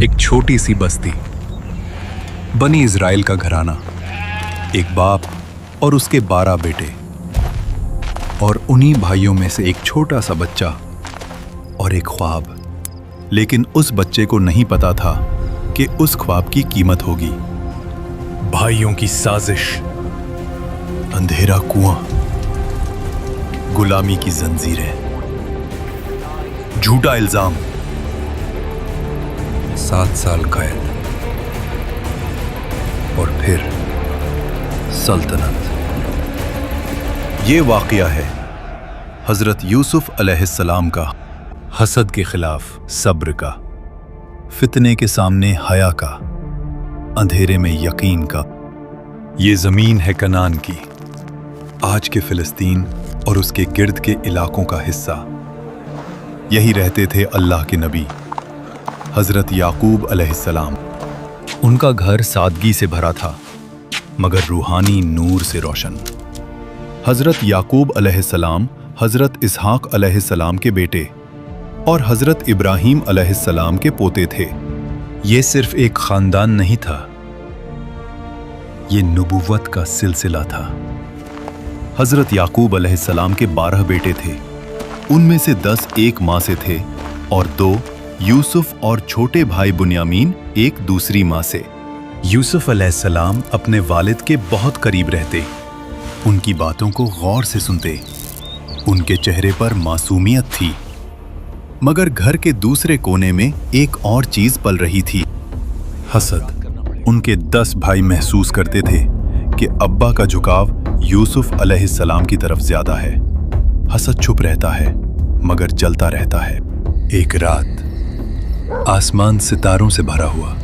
एक छोटी सी बस्ती, बनी इजराइल का घराना, एक बाप और उसके 12 बेटे, और उन्हीं भाइयों में से एक छोटा सा बच्चा और एक ख्वाब। लेकिन उस बच्चे को नहीं पता था कि उस ख्वाब की कीमत होगी। भाइयों की साजिश, अंधेरा कुआं, गुलामी की जंजीरें, झूठा इल्जाम, 7 साल कैद, और फिर सल्तनत। ये वाकया है हजरत यूसुफ अलैहिस्सलाम का, हसद के खिलाफ सब्र का, फितने के सामने हया का, अंधेरे में यकीन का। ये जमीन है कनान की, आज के फिलिस्तीन और उसके गिर्द के इलाकों का हिस्सा। यही रहते थे अल्लाह के नबी हजरत याकूब अलैहिस्सलाम। उनका घर सादगी से भरा था मगर रूहानी नूर से रोशन। हजरत याकूब अलैहिस्सलाम हजरत इसहाक अलैहिस्सलाम के बेटे और हजरत इब्राहीम अलैहिस्सलाम के पोते थे। ये सिर्फ एक खानदान नहीं था, ये नबूवत का सिलसिला था। हजरत याकूब अलैहिस्सलाम के 12 बेटे थे, उनमें से 10 एक माँ से थे और 2 यूसुफ और छोटे भाई बुन्यामीन एक दूसरी माँ से। यूसुफ अलैहिस्सलाम अपने वालिद के बहुत करीब रहते, उनकी बातों को गौर से सुनते। उनके चेहरे पर मासूमियत थी, मगर घर के दूसरे कोने में एक और चीज पल रही थी, हसद। उनके 10 भाई महसूस करते थे कि अब्बा का झुकाव यूसुफ अलैहिस्सलाम की तरफ ज्यादा है। हसद छुप रहता है मगर जलता रहता है। एक रात आसमान सितारों से भरा हुआ,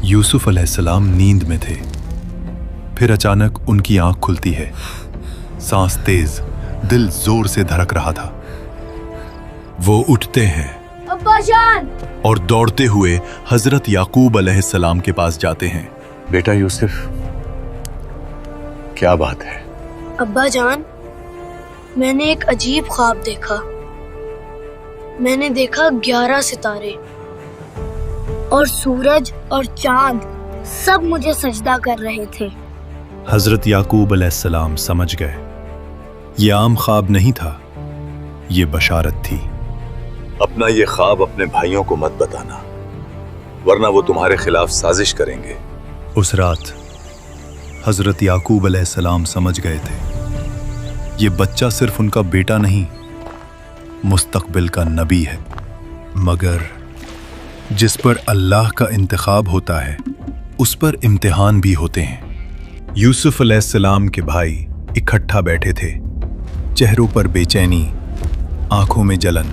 यूसुफ अलैहिस्सलाम नींद में थे। फिर अचानक उनकी आंख खुलती है, सांस तेज, दिल जोर से धड़क रहा था। वो उठते हैं अब्बा जान, और दौड़ते हुए हजरत याकूब अलैहिस्सलाम के पास जाते हैं। बेटा यूसुफ, क्या बात है? अब्बा जान, मैंने एक अजीब ख्वाब देखा। मैंने देखा 11 सितारे और सूरज और चांद सब मुझे सजदा कर रहे थे। हजरत याकूब अलैहिस्सलाम समझ गए, ये आम ख्वाब नहीं था, ये बशारत थी। अपना ये ख्वाब अपने भाइयों को मत बताना, वरना वो तुम्हारे खिलाफ साजिश करेंगे। उस रात हजरत याकूब अलैहिस्सलाम समझ गए थे, ये बच्चा सिर्फ उनका बेटा नहीं, मुस्तकबिल का नबी है। मगर जिस पर अल्लाह का इंतखाब होता है, उस पर इम्तिहान भी होते हैं। यूसुफ अलैहिस्सलाम के भाई इकट्ठा बैठे थे, चेहरों पर बेचैनी, आंखों में जलन।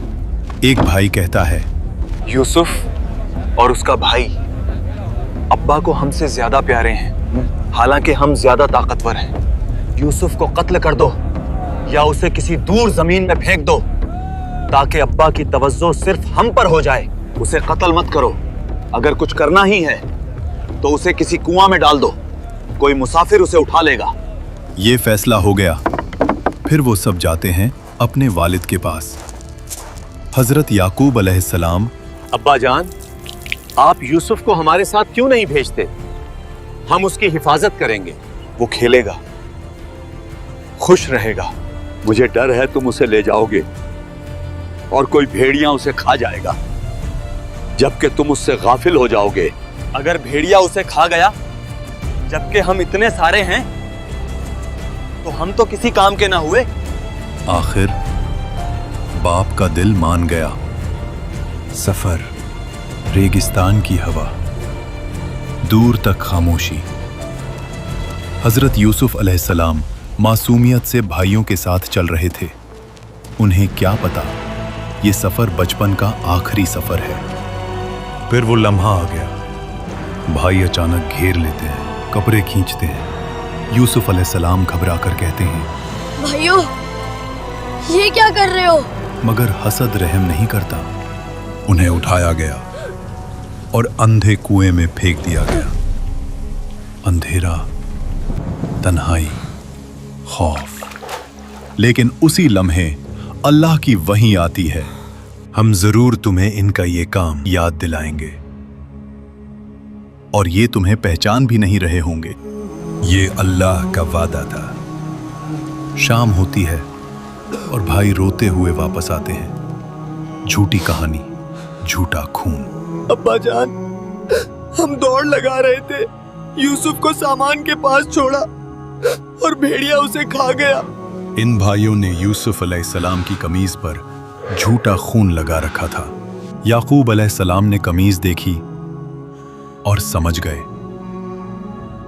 एक भाई कहता है, यूसुफ और उसका भाई अब्बा को हमसे ज्यादा प्यारे हैं, हालांकि हम ज्यादा ताकतवर हैं। यूसुफ को कत्ल कर दो या उसे किसी दूर जमीन में फेंक दो ताकि अब्बा की तवज्जो सिर्फ हम पर हो जाए। उसे कत्ल मत करो, अगर कुछ करना ही है तो उसे किसी कुआं में डाल दो, कोई मुसाफिर उसे उठा लेगा। ये फैसला हो गया। फिर वो सब जाते हैं अपने वालिद के पास। हजरत याकूब अलैहिस्सलाम, अब्बा जान, आप यूसुफ को हमारे साथ क्यों नहीं भेजते? हम उसकी हिफाजत करेंगे, वो खेलेगा, खुश रहेगा। मुझे डर है तुम उसे ले जाओगे और कोई भेड़िया उसे खा जाएगा, जबकि तुम उससे गाफिल हो जाओगे। अगर भेड़िया उसे खा गया जबकि हम इतने सारे हैं तो हम तो किसी काम के ना हुए। आखिर बाप का दिल मान गया। सफर, रेगिस्तान की हवा, दूर तक खामोशी। हजरत यूसुफ अलैहिस्सलाम मासूमियत से भाइयों के साथ चल रहे थे। उन्हें क्या पता ये सफर बचपन का आखिरी सफर है। फिर वो लम्हा आ गया, भाई अचानक घेर लेते हैं, कपड़े खींचते हैं। यूसुफ अलैहिस्सलाम घबरा कर कहते हैं, भाइयों, ये क्या कर रहे हो? मगर हसद रहम नहीं करता। उन्हें उठाया गया और अंधे कुएं में फेंक दिया गया। अंधेरा, तन्हाई, खौफ। लेकिन उसी लम्हे अल्लाह की वही आती है, हम जरूर तुम्हें इनका ये काम याद दिलाएंगे। और ये तुम्हें पहचान भी नहीं रहे होंगे। ये अल्लाह का वादा था। शाम होती है और भाई रोते हुए वापस आते हैं। झूठी कहानी, झूठा खून। अब्बा जान, हम दौड़ लगा रहे थे, यूसुफ को सामान के पास छोड़ा और भेड़िया उसे खा गया। इन भाइयों ने यूसुफ अलैहिस्सलाम की कमीज पर झूठा खून लगा रखा था। याकूब अलैहिस्सलाम ने कमीज देखी और समझ गए।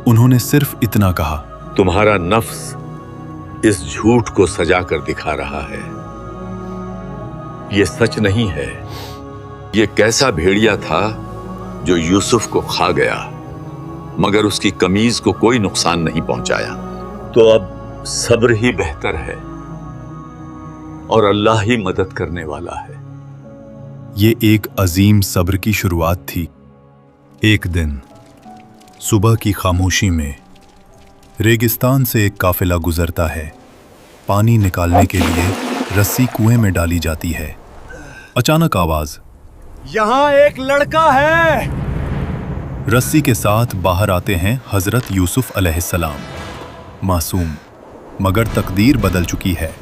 उन्होंने सिर्फ इतना कहा, तुम्हारा नफ्स इस झूठ को सजा कर दिखा रहा है। ये सच नहीं है। ये कैसा भेड़िया था जो यूसुफ को खा गया, मगर उसकी कमीज को कोई नुकसान नहीं पहुंचाया। तो अब सब्र ही बेहतर है और अल्लाह ही मदद करने वाला है। ये एक अजीम सब्र की शुरुआत थी। एक दिन सुबह की खामोशी में रेगिस्तान से एक काफिला गुजरता है। पानी निकालने के लिए रस्सी कुएं में डाली जाती है। अचानक आवाज, यहाँ एक लड़का है। रस्सी के साथ बाहर आते हैं हजरत यूसुफ अलैहिस्सलाम। मासूम, मगर तकदीर बदल चुकी है।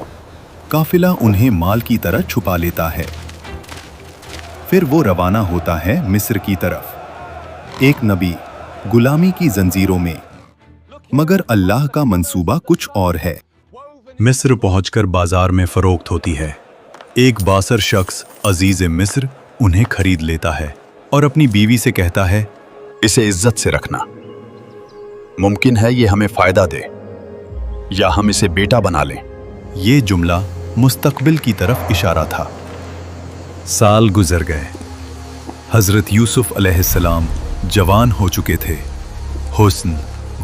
काफिला उन्हें माल की तरह छुपा लेता है। फिर वो रवाना होता है मिस्र की तरफ। एक नबी गुलामी की जंजीरों में, मगर अल्लाह का मंसूबा कुछ और है। मिस्र पहुंचकर बाजार में फरोख्त होती है। एक बासर शख्स अजीज मिस्र उन्हें खरीद लेता है और अपनी बीवी से कहता है, इसे इज्जत से रखना। मुमकिन है ये हमें फायदा दे या हम इसे बेटा बना लें। ये जुमला मुस्तकबिल की तरफ इशारा था। साल गुजर गए। हजरत यूसुफ अलैहिस्सलाम जवान हो चुके थे। हुस्न,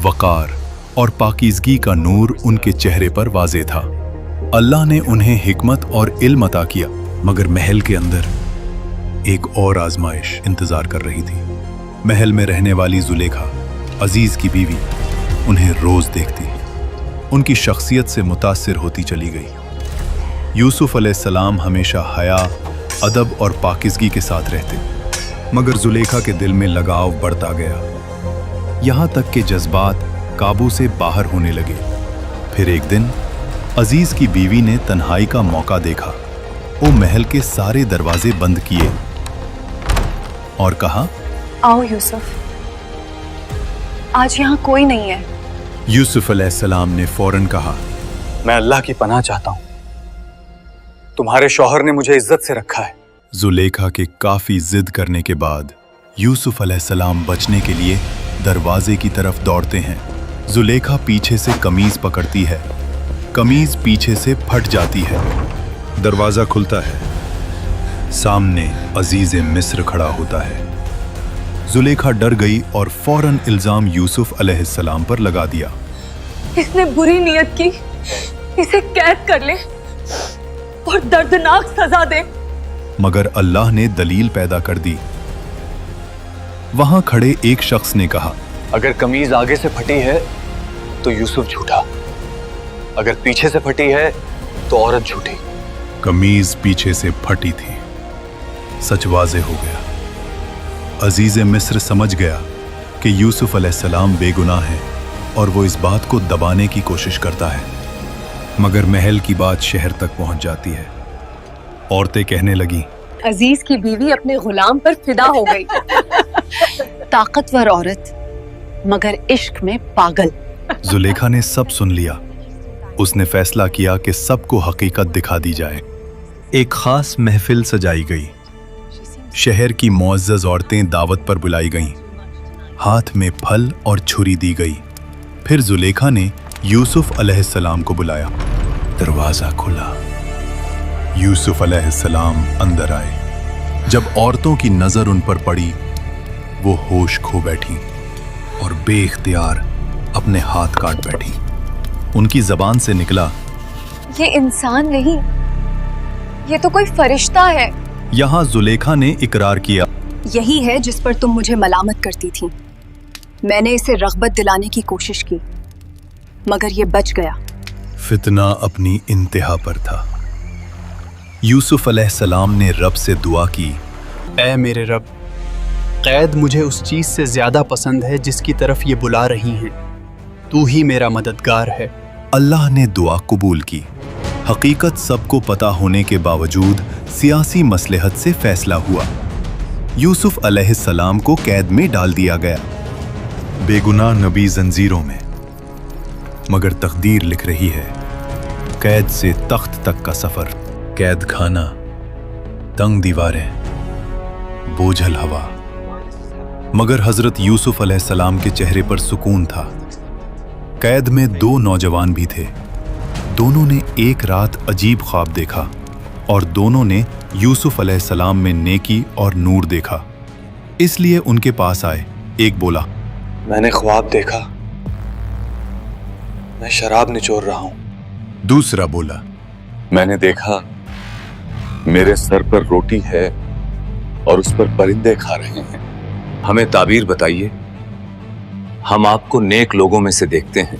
वकार और पाकीज़गी का नूर उनके चेहरे पर वाज़े था। अल्लाह ने उन्हें हिकमत और इल्म अता किया, मगर महल के अंदर एक और आजमाइश इंतजार कर रही थी। महल में रहने वाली जुलेखा, अजीज की बीवी, उन्हें रोज देखती, उनकी शख्सियत से मुतासिर होती चली गई। यूसुफ अलैहिस्सलाम हमेशा हया, अदब और पाकीज़गी के साथ रहते, मगर जुलेखा के दिल में लगाव बढ़ता गया, यहाँ तक कि जज्बात काबू से बाहर होने लगे। फिर एक दिन अजीज की बीवी ने तन्हाई का मौका देखा। वो महल के सारे दरवाजे बंद किए और कहा, आओ यूसुफ, आज यहाँ कोई नहीं है। यूसुफ अलैहिस्सलाम ने फौरन कहा, मैं अल्लाह की पनाह चाहता हूँ। तुम्हारे शौहर ने मुझे इज्जत से रखा है। जुलेखा के काफी जिद करने के बाद यूसुफ अलैहिस्सलाम बचने के लिए दरवाजे की तरफ दौड़ते हैं। जुलेखा पीछे से कमीज पकड़ती है। कमीज पीछे से फट जाती है। दरवाजा खुलता है। सामने अजीज मिस्र खड़ा होता है। जुलेखा डर गई और फौरन इल्जाम यूसुफ अलैहिस्सलाम पर लगा दिया। इसने बुरी नियत की, इसे कैद कर ले और दर्दनाक सजा दे। मगर अल्लाह ने दलील पैदा कर दी। वहां खड़े एक शख्स ने कहा, अगर कमीज आगे से फटी है तो यूसुफ झूठा, अगर पीछे से फटी है तो औरत झूठी। कमीज पीछे से फटी थी। सच वाज़े हो गया। अजीज मिस्र समझ गया कि यूसुफ अलैहिस्सलाम बेगुनाह है और वो इस बात को दबाने की कोशिश करता है। मगर महल की बात शहर तक पहुंच जाती है। औरतें कहने लगी, अजीज की बीवी अपने गुलाम पर फिदा हो गई। ताकतवर औरत मगर इश्क में पागल। जुलेखा ने सब सुन लिया। उसने फैसला किया कि सबको हकीकत दिखा दी जाए। एक खास महफिल सजाई गई। शहर की मुअज़्ज़ज़ औरतें दावत पर बुलाई गईं। हाथ में फल और छुरी दी गई। फिर जुलेखा ने यूसुफ अलैहिस्सलाम को बुलाया। दरवाजा खुला। यूसुफ अलैहिस्सलाम अंदर आए। जब औरतों की नजर उन पर पड़ी, वो होश खो बैठी और बेइख्तियार अपने हाथ काट बैठी। उनकी जबान से निकला, ये इंसान नहीं, ये तो कोई फरिश्ता है। यहां जुलेखा ने इकरार किया, यही है जिस पर तुम मुझे मलामत करती थी। मैंने इसे रग़बत दिलाने की कोशिश की, मगर ये बच गया। फितना अपनी इंतहा पर था। यूसुफ अलैहिस्सलाम ने रब से दुआ की, ऐ मेरे रब, قید مجھے اس چیز سے زیادہ پسند ہے جس کی طرف یہ بلا رہی ہیں. تو ہی میرا مددگار ہے. اللہ نے دعا قبول کی. حقیقت سب کو پتہ ہونے کے باوجود سیاسی مصلحت سے فیصلہ ہوا. یوسف علیہ السلام کو قید میں ڈال دیا گیا. بے گناہ نبی زنجیروں میں، مگر تقدیر لکھ رہی ہے قید سے تخت تک کا سفر. قید خانہ، تنگ دیواریں، بوجھل ہوا، مگر حضرت یوسف علیہ السلام کے چہرے پر سکون تھا. قید میں 2 نوجوان بھی تھے. دونوں نے ایک رات عجیب خواب دیکھا اور دونوں نے یوسف علیہ السلام میں نیکی اور نور دیکھا، اس لیے ان کے پاس آئے. ایک بولا، میں نے خواب دیکھا، میں شراب نچوڑ رہا ہوں. دوسرا بولا، میں نے دیکھا میرے سر پر روٹی ہے اور اس پر پرندے کھا رہے ہیں. ہمیں تعبیر بتائیے، ہم آپ کو نیک لوگوں میں سے دیکھتے ہیں.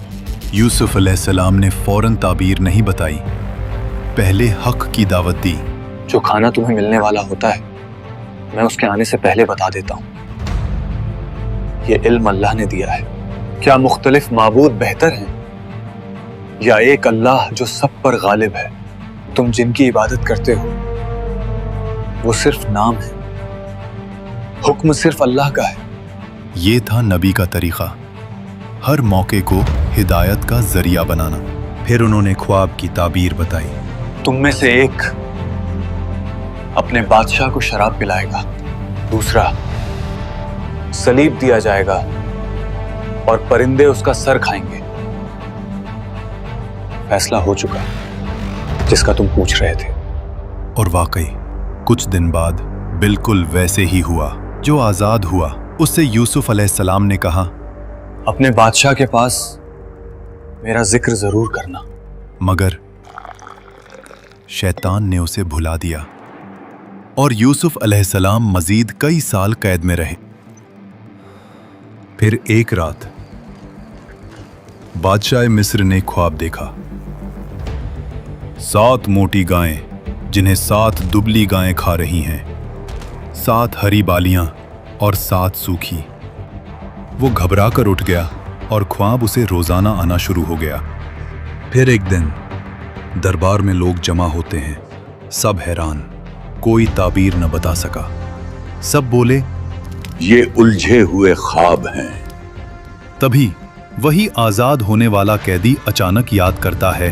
یوسف علیہ السلام نے فوراً تعبیر نہیں بتائی، پہلے حق کی دعوت دی. جو کھانا تمہیں ملنے والا ہوتا ہے میں اس کے آنے سے پہلے بتا دیتا ہوں. یہ علم اللہ نے دیا ہے. کیا مختلف معبود بہتر ہیں یا ایک اللہ جو سب پر غالب ہے؟ تم جن کی عبادت کرتے ہو وہ صرف نام ہے، حکم صرف اللہ کا ہے. یہ تھا نبی کا طریقہ، ہر موقع کو ہدایت کا ذریعہ بنانا. پھر انہوں نے خواب کی تعبیر بتائی. تم میں سے ایک اپنے بادشاہ کو شراب پلائے گا، دوسرا صلیب دیا جائے گا اور پرندے اس کا سر کھائیں گے. فیصلہ ہو چکا جس کا تم پوچھ رہے تھے. اور واقعی کچھ دن بعد بالکل ویسے ہی ہوا. جو آزاد ہوا اس سے یوسف علیہ السلام نے کہا، اپنے بادشاہ کے پاس میرا ذکر ضرور کرنا. مگر شیطان نے اسے بھلا دیا اور یوسف علیہ السلام مزید کئی سال قید میں رہے. پھر ایک رات بادشاہ مصر نے خواب دیکھا. 7 موٹی گائیں جنہیں 7 دبلی گائیں کھا رہی ہیں، 7 ہری بالیاں اور 7 سوکھی. وہ گھبرا کر اٹھ گیا اور خواب اسے روزانہ آنا شروع ہو گیا. پھر ایک دن دربار میں لوگ جمع ہوتے ہیں، سب حیران، کوئی تعبیر نہ بتا سکا. سب بولے، یہ الجھے ہوئے خواب ہیں. تبھی وہی آزاد ہونے والا قیدی اچانک یاد کرتا ہے،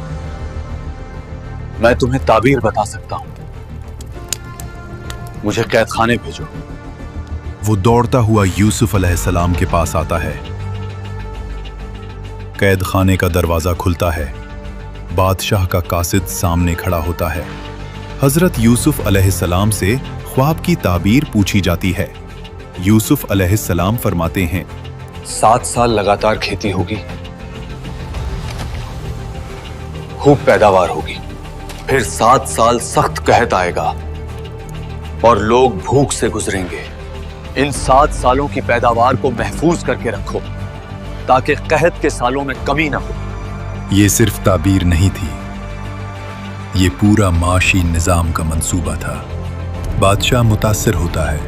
میں تمہیں تعبیر بتا سکتا ہوں، مجھے قید خانے بھیجو. وہ دوڑتا ہوا یوسف علیہ السلام کے پاس آتا ہے. قید خانے کا دروازہ کھلتا ہے. بادشاہ کا قاصد سامنے کھڑا ہوتا ہے. حضرت یوسف علیہ السلام سے خواب کی تعبیر پوچھی جاتی ہے. یوسف علیہ السلام فرماتے ہیں، 7 سال لگاتار کھیتی ہوگی، خوب پیداوار ہوگی. پھر 7 سال سخت قحط آئے گا اور لوگ بھوک سے گزریں گے. ان 7 سالوں کی پیداوار کو محفوظ کر کے رکھو تاکہ قحط کے سالوں میں کمی نہ ہو. یہ صرف تعبیر نہیں تھی، یہ پورا معاشی نظام کا منصوبہ تھا. بادشاہ متاثر ہوتا ہے،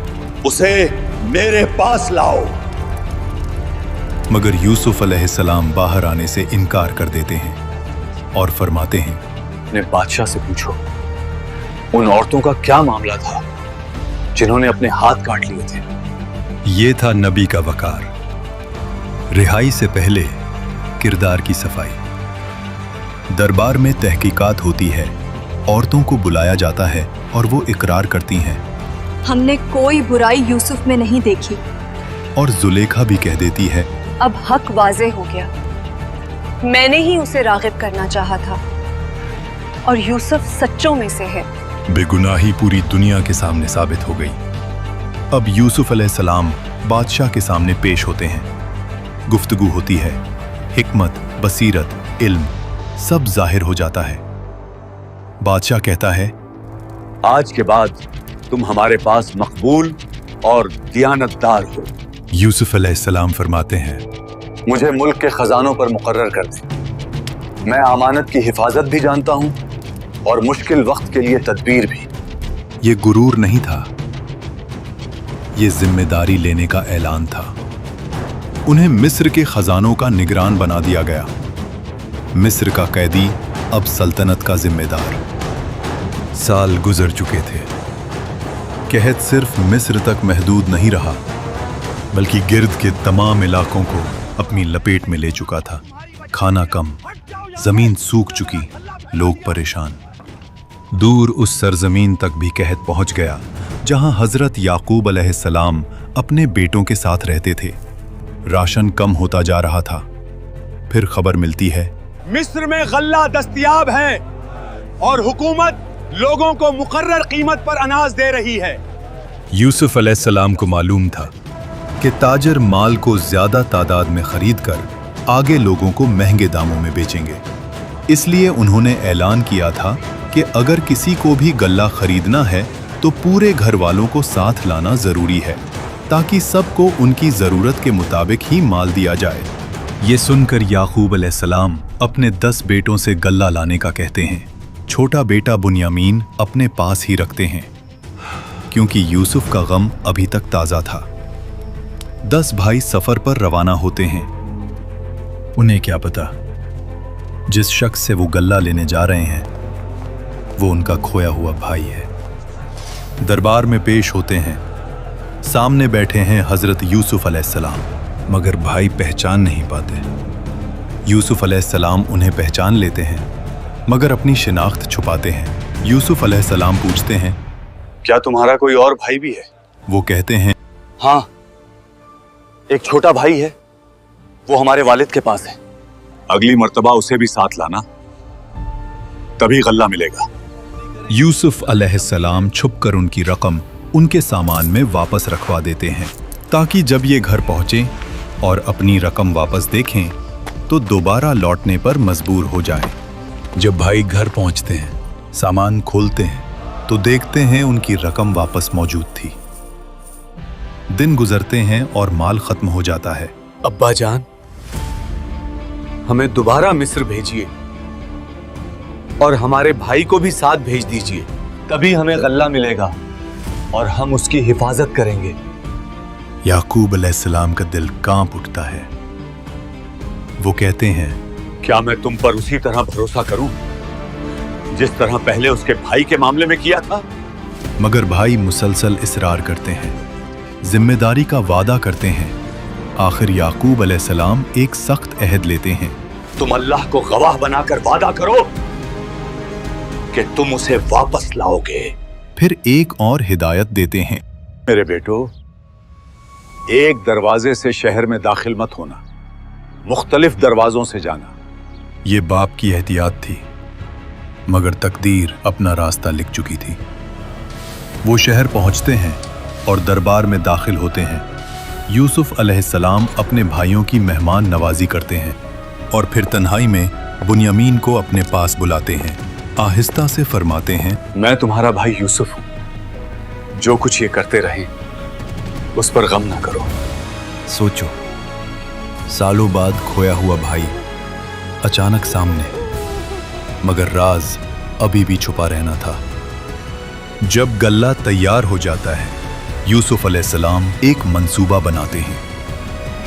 اسے میرے پاس لاؤ. مگر یوسف علیہ السلام باہر آنے سے انکار کر دیتے ہیں اور فرماتے ہیں، اپنے بادشاہ سے پوچھو ان عورتوں کا کیا معاملہ تھا جنہوں نے اپنے ہاتھ کاٹ لیے تھے. یہ تھا نبی کا وقار. رہائی سے پہلے کردار کی صفائی. دربار میں تحقیقات ہوتی ہے، عورتوں کو بلایا جاتا ہے اور وہ اقرار کرتی ہیں، ہم نے کوئی برائی یوسف میں نہیں دیکھی. اور زلیخا بھی کہہ دیتی ہے، اب حق واضح ہو گیا، میں نے ہی اسے راغب کرنا چاہا تھا اور یوسف سچوں میں سے ہے. بے گناہی پوری دنیا کے سامنے ثابت ہو گئی. اب یوسف علیہ السلام بادشاہ کے سامنے پیش ہوتے ہیں. گفتگو ہوتی ہے، حکمت، بصیرت، علم سب ظاہر ہو جاتا ہے. بادشاہ کہتا ہے، آج کے بعد تم ہمارے پاس مقبول اور دیانتدار ہو. یوسف علیہ السلام فرماتے ہیں، مجھے ملک کے خزانوں پر مقرر کر دیں. میں امانت کی حفاظت بھی جانتا ہوں اور مشکل وقت کے لیے تدبیر بھی. یہ غرور نہیں تھا، ये जिम्मेदारी लेने का ऐलान था। उन्हें मिस्र के खजानों का निगरान बना दिया गया। मिस्र का कैदी अब सल्तनत का जिम्मेदार। साल गुजर चुके थे। कहत सिर्फ मिस्र तक महदूद नहीं रहा, बल्कि गिर्द के तमाम इलाकों को अपनी लपेट में ले चुका था। खाना कम, जमीन सूख चुकी, लोग परेशान। दूर उस सरजमीन तक भी कहत पहुंच गया जहां हजरत याकूब अलैहिस्सलाम अपने बेटों के साथ रहते थे। राशन कम होता जा रहा था। फिर खबर मिलती है, मिस्र में गल्ला दस्तयाब है और हुकूमत लोगों को मुकर्रर कीमत पर अनाज दे रही है। यूसुफ अलैहिस्सलाम को मालूम था कि ताजर माल को ज्यादा तादाद में खरीद कर आगे लोगों को महंगे दामों में बेचेंगे। इसलिए उन्होंने ऐलान किया था कि अगर किसी को भी गल्ला खरीदना है तो पूरे घर वालों को साथ लाना जरूरी है, ताकि सबको उनकी जरूरत के मुताबिक ही माल दिया जाए। ये सुनकर याकूब अलैहिस्सलाम अपने 10 बेटों से गल्ला लाने का कहते हैं। छोटा बेटा बुन्यामीन अपने पास ही रखते हैं, क्योंकि यूसुफ का गम अभी तक ताजा था। 10 भाई सफर पर रवाना होते हैं। उन्हें क्या पता, जिस शख्स से वो गल्ला लेने जा रहे हैं वो उनका खोया हुआ भाई है। दरबार में पेश होते हैं। सामने बैठे हैं हजरत यूसुफ अलैहिस्सलाम, मगर भाई पहचान नहीं पाते। यूसुफ अलैहिस्सलाम उन्हें पहचान लेते हैं, मगर अपनी शिनाख्त छुपाते हैं। यूसुफ अलैहिस्सलाम पूछते हैं, क्या तुम्हारा कोई और भाई भी है? वो कहते हैं, हाँ, एक छोटा भाई है, वो हमारे वालिद के पास है। अगली मर्तबा उसे भी साथ लाना, तभी गल्ला मिलेगा। यूसुफ अलैहिस्सलाम छुपकर उनकी रकम उनके सामान में वापस रखवा देते हैं, ताकि जब ये घर पहुंचे और अपनी रकम वापस देखें तो दोबारा लौटने पर मजबूर हो जाएं। जब भाई घर पहुंचते हैं, सामान खोलते हैं तो देखते हैं उनकी रकम वापस मौजूद थी। दिन गुजरते हैं और माल खत्म हो जाता है। अब्बा जान, हमें दोबारा मिस्र भेजिए और हमारे भाई को भी साथ भेज दीजिए, तभी हमें गल्ला मिलेगा और हम उसकी हिफाजत करेंगे। याकूब अलैहिस्सलाम का दिल कांप उठता है। वो कहते हैं, क्या मैं तुम पर उसी तरह भरोसा करूं जिस तरह पहले उसके भाई के मामले में किया था? मगर भाई मुसलसल इसरार करते हैं, जिम्मेदारी का वादा करते हैं। आखिर याकूब अलैहिस्सलाम एक सख्त अहद लेते हैं। तुम अल्लाह को गवाह बनाकर वादा करो कि तुम उसे वापस लाओगे। फिर एक और हिदायत देते हैं, मेरे बेटो, एक दरवाजे से शहर में दाखिल मत होना, मुख्तलिफ दरवाजों से जाना। ये बाप की एहतियात थी, मगर तकदीर अपना रास्ता लिख चुकी थी। वो शहर पहुंचते हैं और दरबार में दाखिल होते हैं। यूसुफ अलैहिस्सलाम अपने भाइयों की मेहमान नवाजी करते हैं और फिर तन्हाई में बुन्यामीन को अपने पास बुलाते हैं। आहिस्ता से फरमाते हैं, मैं तुम्हारा भाई यूसुफ हूं, जो कुछ ये करते रहे उस पर गम ना करो। सोचो, सालों बाद खोया हुआ भाई अचानक सामने, मगर राज अभी भी छुपा रहना था। जब गल्ला तैयार हो जाता है, यूसुफ अलैहिस्सलाम एक मंसूबा बनाते हैं।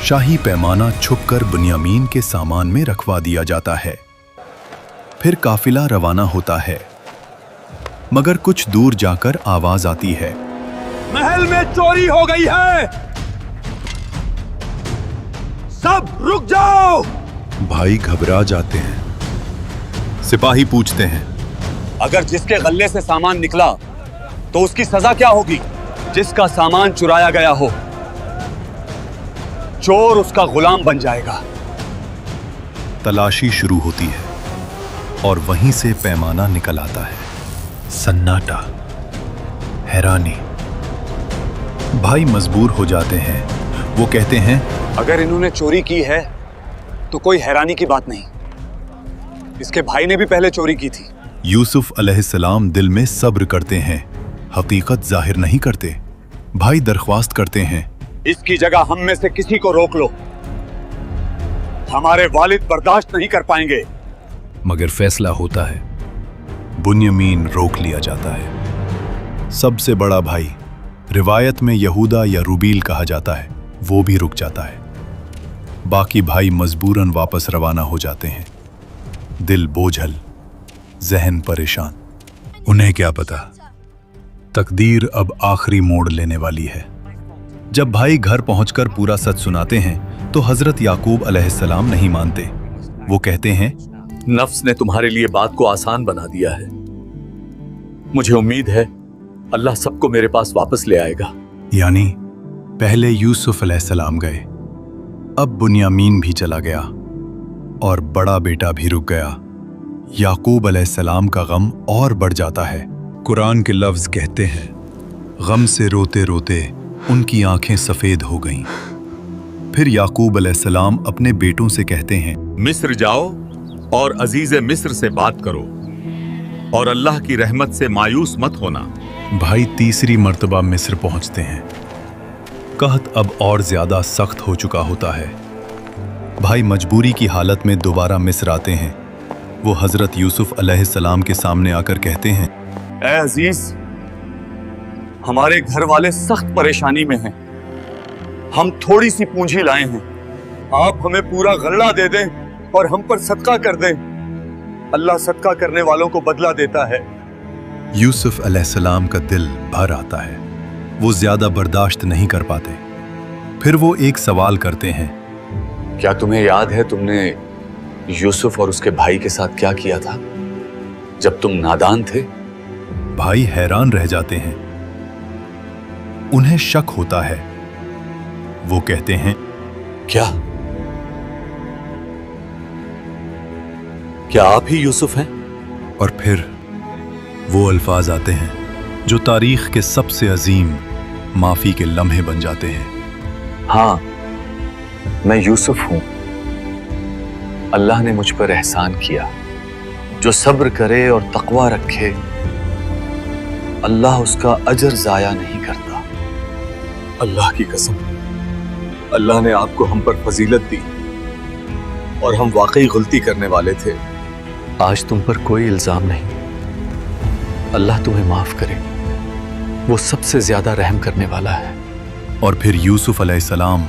शाही पैमाना छुपकर बुन्यामीन के सामान में रखवा दिया जाता है। फिर काफिला रवाना होता है, मगर कुछ दूर जाकर आवाज आती है, महल में चोरी हो गई है, सब रुक जाओ। भाई घबरा जाते हैं। सिपाही पूछते हैं, अगर जिसके गल्ले से सामान निकला तो उसकी सजा क्या होगी? जिसका सामान चुराया गया हो, चोर उसका गुलाम बन जाएगा। तलाशी शुरू होती है और वहीं से पैमाना निकल आता है। सन्नाटा, हैरानी। भाई मजबूर हो जाते हैं। वो कहते हैं, अगर इन्होंने चोरी की है तो कोई हैरानी की बात नहीं, इसके भाई ने भी पहले चोरी की थी। यूसुफ अलैहिस्सलाम दिल में सब्र करते हैं, हकीकत जाहिर नहीं करते। भाई दरख्वास्त करते हैं, इसकी जगह हम में से किसी को रोक लो, हमारे वालिद बर्दाश्त नहीं कर पाएंगे। मगर फैसला होता है। बुन्यामीन रोक लिया जाता है। सबसे बड़ा भाई रिवायत में यहूदा या रूबील कहा जाता है, वो भी रुक जाता है। बाकी भाई मजबूरन वापस रवाना हो जाते हैं, दिल बोझल, जहन परेशान। उन्हें क्या पता, तकदीर अब आखिरी मोड़ लेने वाली है। जब भाई घर पहुंचकर पूरा सच सुनाते हैं तो हजरत याकूब अलैहिस्सलाम नहीं मानते। वो कहते हैं, नफ्स ने तुम्हारे लिए बात को आसान बना दिया है। मुझे उम्मीद है अल्लाह सबको मेरे पास वापस ले आएगा। यानी पहले यूसुफ अलैहिस्सलाम गए, अब बुनियामीन भी चला गया और बड़ा बेटा भी रुक गया। याकूब अलैहिस्सलाम का गम और बढ़ जाता है। कुरान के लफ्ज कहते हैं, गम से रोते रोते उनकी आंखें सफेद हो गईं। फिर याकूब अलैहिस्सलाम अपने बेटों से कहते हैं, मिस्र जाओ और अजीज मिस्र से बात करो और अल्लाह की रहमत से मायूस मत होना। भाई तीसरी मर्तबा मिस्र पहुंचते हैं। कहत अब और ज्यादा सख्त हो चुका होता है। भाई मजबूरी की हालत में दोबारा मिस्र आते हैं। वो हजरत यूसुफ अलैहिस्सलाम के सामने आकर कहते हैं, ऐ अजीज, हमारे घर वाले सख्त परेशानी में हैं। हम थोड़ी सी पूंजी लाए हैं, आप हमें पूरा गल्ला दे दें और हम पर सदका कर दें। अल्लाह सदका करने वालों को बदला देता है। यूसुफ अलैहिस्सलाम का दिल भर आता है। वो ज्यादा बर्दाश्त नहीं कर पाते। फिर वो एक सवाल करते हैं, क्या तुम्हें याद है तुमने यूसुफ और उसके भाई के साथ क्या किया था जब तुम नादान थे? भाई हैरान रह जाते हैं। उन्हें शक होता है। वो कहते हैं, क्या आप ही यूसुफ हैं? और फिर वो अल्फाज आते हैं जो तारीख के सबसे अजीम माफी के लम्हे बन जाते हैं। हाँ, मैं यूसुफ हूं। अल्लाह ने मुझ पर एहसान किया। जो सब्र करे और तकवा रखे, अल्लाह उसका अजर जाया नहीं करता। अल्लाह की कसम, अल्लाह ने आपको हम पर फजीलत दी और हम वाकई गलती करने वाले थे। आज तुम पर कोई इल्जाम नहीं। अल्लाह तुम्हें माफ करे, वो सबसे ज्यादा रहम करने वाला है। और फिर यूसुफ अलैहिस्सलाम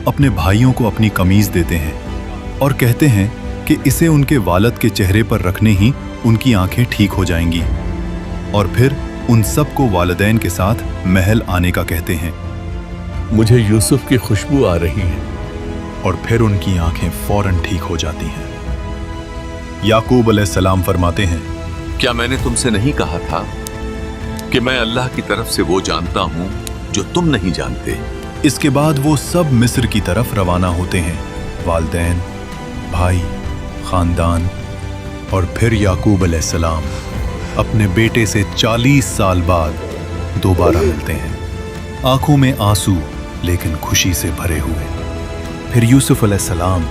अपने भाइयों को अपनी कमीज देते हैं और कहते हैं कि इसे उनके वालिद के चेहरे पर रखने ही उनकी आंखें ठीक हो जाएंगी। और फिर उन सबको वालिदैन के साथ महल आने का कहते हैं। मुझे यूसुफ की खुशबू आ रही है। और फिर उनकी आंखें फौरन ठीक हो जाती हैं। याकूब अलैहिस्सलाम फरमाते हैं, क्या मैंने तुमसे नहीं कहा था कि मैं अल्लाह की तरफ से वो जानता हूं जो तुम नहीं जानते? इसके बाद वो सब मिस्र की तरफ रवाना होते हैं। वालिदैन, भाई, खानदान। और फिर याकूब अलैहिस्सलाम अपने बेटे से 40 साल बाद दोबारा मिलते हैं, आंखों में आंसू लेकिन खुशी से भरे हुए। फिर यूसुफ अलैहिस्सलाम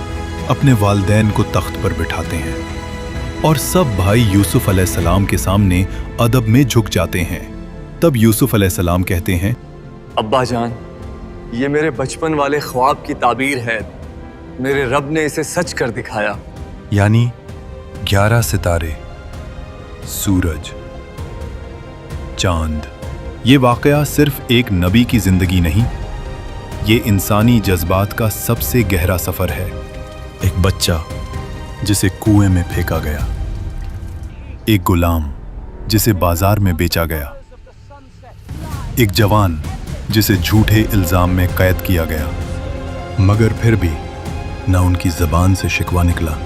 अपने वालिदैन को तख्त पर बिठाते हैं और सब भाई यूसुफ अलैहिस्सलाम के सामने अदब में झुक जाते हैं। तब यूसुफ अलैहिस्सलाम कहते हैं, अब्बा जान, ये मेरे बचपन वाले ख्वाब की ताबीर है। मेरे रब ने इसे सच कर दिखाया। यानी 11 सितारे, सूरज, चांद। ये वाकया सिर्फ एक नबी की जिंदगी नहीं, ये इंसानी जज्बात का सबसे गहरा सफर है। एक बच्चा जिसे कुएं में फेंका गया, एक गुलाम जिसे बाजार में बेचा गया, एक जवान जिसे झूठे इल्जाम में कैद किया गया, मगर फिर भी न उनकी ज़बान से शिकवा निकला,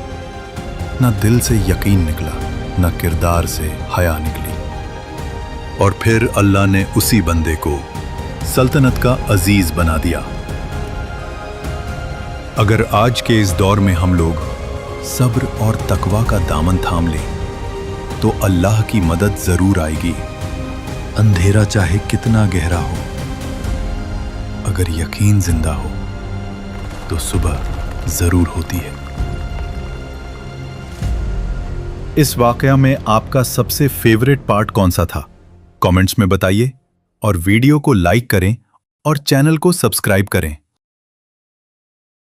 न दिल से यकीन निकला, न किरदार से हया निकली। और फिर अल्लाह ने उसी बंदे को सल्तनत का अजीज बना दिया। अगर आज के इस दौर में हम लोग सब्र और तकवा का दामन थाम लें तो अल्लाह की मदद जरूर आएगी। अंधेरा चाहे कितना गहरा हो, अगर यकीन जिंदा हो तो सुबह जरूर होती है। इस वाकया में आपका सबसे फेवरेट पार्ट कौन सा था? कमेंट्स में बताइए और वीडियो को लाइक करें और चैनल को सब्सक्राइब करें।